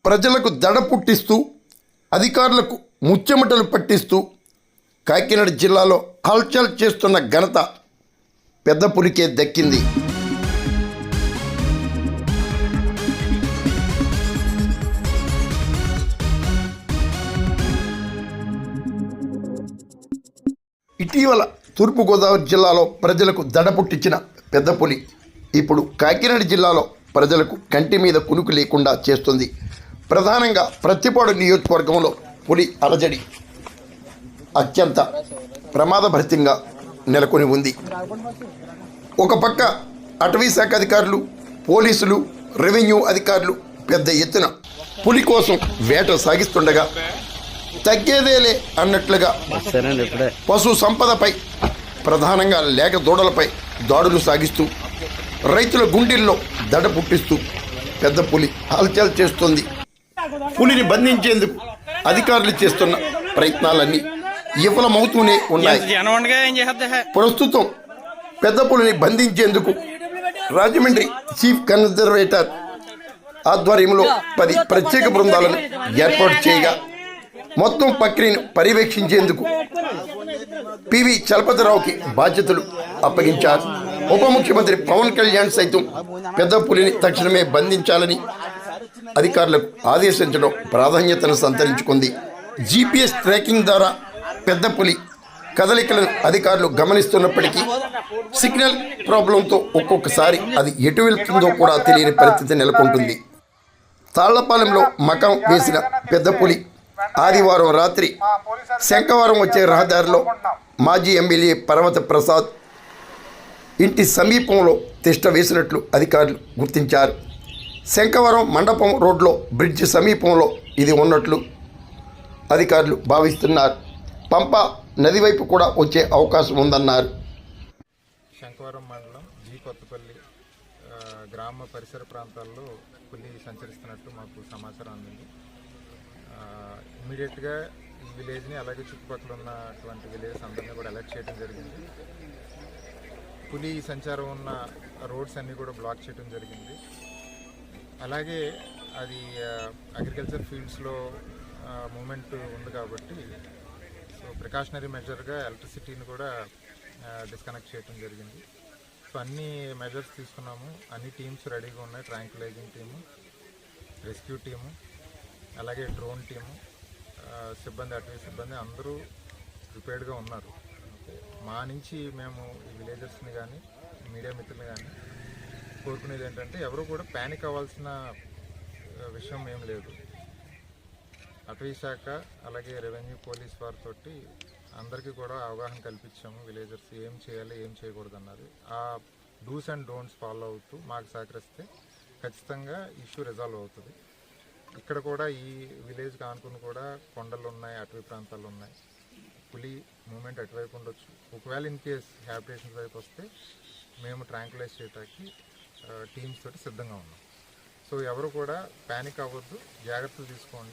ప్రజలకు దడ పుట్టిస్తూ అధికారులకు ముచ్చెమటలు పట్టిస్తూ కాకినాడ జిల్లాలో హల్చల్ చేస్తున్న ఘనత పెద్ద పులికే దక్కింది. ఇటీవల తూర్పుగోదావరి జిల్లాలో ప్రజలకు దడ పుట్టించిన పెద్ద పులి ఇప్పుడు కాకినాడ జిల్లాలో ప్రజలకు కంటి మీద కునుకు లేకుండా చేస్తుంది. ప్రధానంగా ప్రత్తిపాడు నియోజకవర్గంలో పులి అలజడి అత్యంత ప్రమాదభరితంగా నెలకొని ఉంది. ఒక పక్క అటవీ శాఖ అధికారులు, పోలీసులు, రెవెన్యూ అధికారులు పెద్ద ఎత్తున పులి కోసం వేట సాగిస్తుండగా తగ్గేదేలే అన్నట్లుగా పశు సంపదపై ప్రధానంగా లేక దూడలపై దాడులు సాగిస్తూ రైతుల గుండెల్లో దడ పుట్టిస్తూ పెద్ద పులి హల్చల్ చేస్తుంది. పులిని బంధించేందుకు అధికారులు చేస్తున్న ప్రయత్నాలన్నీ విఫలమవుతూనే ఉన్నాయి. ప్రస్తుతం పెద్ద పులిని బంధించేందుకు రాజమండ్రి చీఫ్ కన్జర్వేటర్ ఆధ్వర్యంలో 10 ప్రత్యేక బృందాలను ఏర్పాటు చేయగా మొత్తం ప్రక్రియను పర్యవేక్షించేందుకు పివి చలపతిరావుకి బాధ్యతలు అప్పగించారు. ఉప ముఖ్యమంత్రి పవన్ కళ్యాణ్ సైతం పెద్ద పులిని తక్షణమే బంధించాలని అధికారులకు ఆదేశించడం ప్రాధాన్యతను సంతరించుకుంది. జీపీఎస్ ట్రాకింగ్ ద్వారా పెద్ద పులి కదలికలను అధికారులు గమనిస్తున్నప్పటికీ సిగ్నల్ ప్రాబ్లంతో ఒక్కొక్కసారి అది ఎటు వెళ్తుందో కూడా తెలియని పరిస్థితి నెలకొంటుంది. తాళ్లపాలెంలో మకాం వేసిన పెద్ద పులి ఆదివారం రాత్రి శంఖవరం వచ్చే రహదారిలో మాజీ ఎమ్మెల్యే పర్వత ప్రసాద్ ఇంటి సమీపంలో తిష్ట వేసినట్లు అధికారులు గుర్తించారు. శంఖవరం మండపం రోడ్లో బ్రిడ్జి సమీపంలో ఇది ఉన్నట్లు అధికారులు భావిస్తున్నారు. పంప నది వైపు కూడా వచ్చే అవకాశం ఉందన్నారు. శంఖవరం మండలం జీ కొత్తపల్లి గ్రామ పరిసర ప్రాంతాల్లో పులి సంచరిస్తున్నట్టు మాకు సమాచారం అందింది. ఇమీడియట్గా ఈ విలేజ్ని అలాగే చుట్టుపక్కల ఉన్నటువంటి విలేజెస్ అందరినీ కూడా అలర్ట్ చేయడం జరిగింది. పులి సంచారం ఉన్న రోడ్స్ అన్నీ కూడా బ్లాక్ చేయడం జరిగింది. అలాగే అది అగ్రికల్చర్ ఫీల్డ్స్లో మూమెంట్ ఉంది కాబట్టి సో ప్రికాషనరీ మెజర్గా ఎలక్ట్రిసిటీని కూడా డిస్కనెక్ట్ చేయడం జరిగింది. సో అన్ని మెజర్స్ తీసుకున్నాము. అన్ని టీమ్స్ రెడీగా ఉన్నాయి. ట్రాంక్యులైజింగ్ టీము, రెస్క్యూ టీము, అలాగే డ్రోన్ టీము, సిబ్బంది, అటవీ సిబ్బంది అందరూ ప్రిపేర్డ్గా ఉన్నారు. మా నుంచి మేము ఈ విలేజర్స్ని కానీ మీడియా మిత్రులు కానీ కోరుకునేది ఏంటంటే ఎవరు కూడా ప్యానిక్ అవ్వాల్సిన విషయం ఏం లేదు. అటవీ శాఖ అలాగే రెవెన్యూ పోలీస్ వారితో అందరికీ కూడా అవగాహన కల్పించాము. విలేజర్స్ ఏం చేయాలి ఏం చేయకూడదు అన్నది ఆ డూస్ అండ్ డోంట్స్ ఫాలో అవుతూ మాకు సహకరిస్తే ఖచ్చితంగా ఇష్యూ రిజాల్వ్ అవుతుంది. ఇక్కడ కూడా ఈ విలేజ్ కానుకుని కూడా కొండలు ఉన్నాయి, అటవీ ప్రాంతాలు ఉన్నాయి. పులి మూమెంట్ అటువైపు ఉండొచ్చు. ఒకవేళ ఇన్ కేస్ హ్యాబిటేషన్స్ వైపు వస్తే మేము ట్రాంక్యులైజ్ చేయడానికి టీమ్స్ తోటి సిద్ధంగా ఉన్నాం. సో ఎవరు కూడా ప్యానిక్ అవ్వద్దు, జాగ్రత్తలు తీసుకోండి.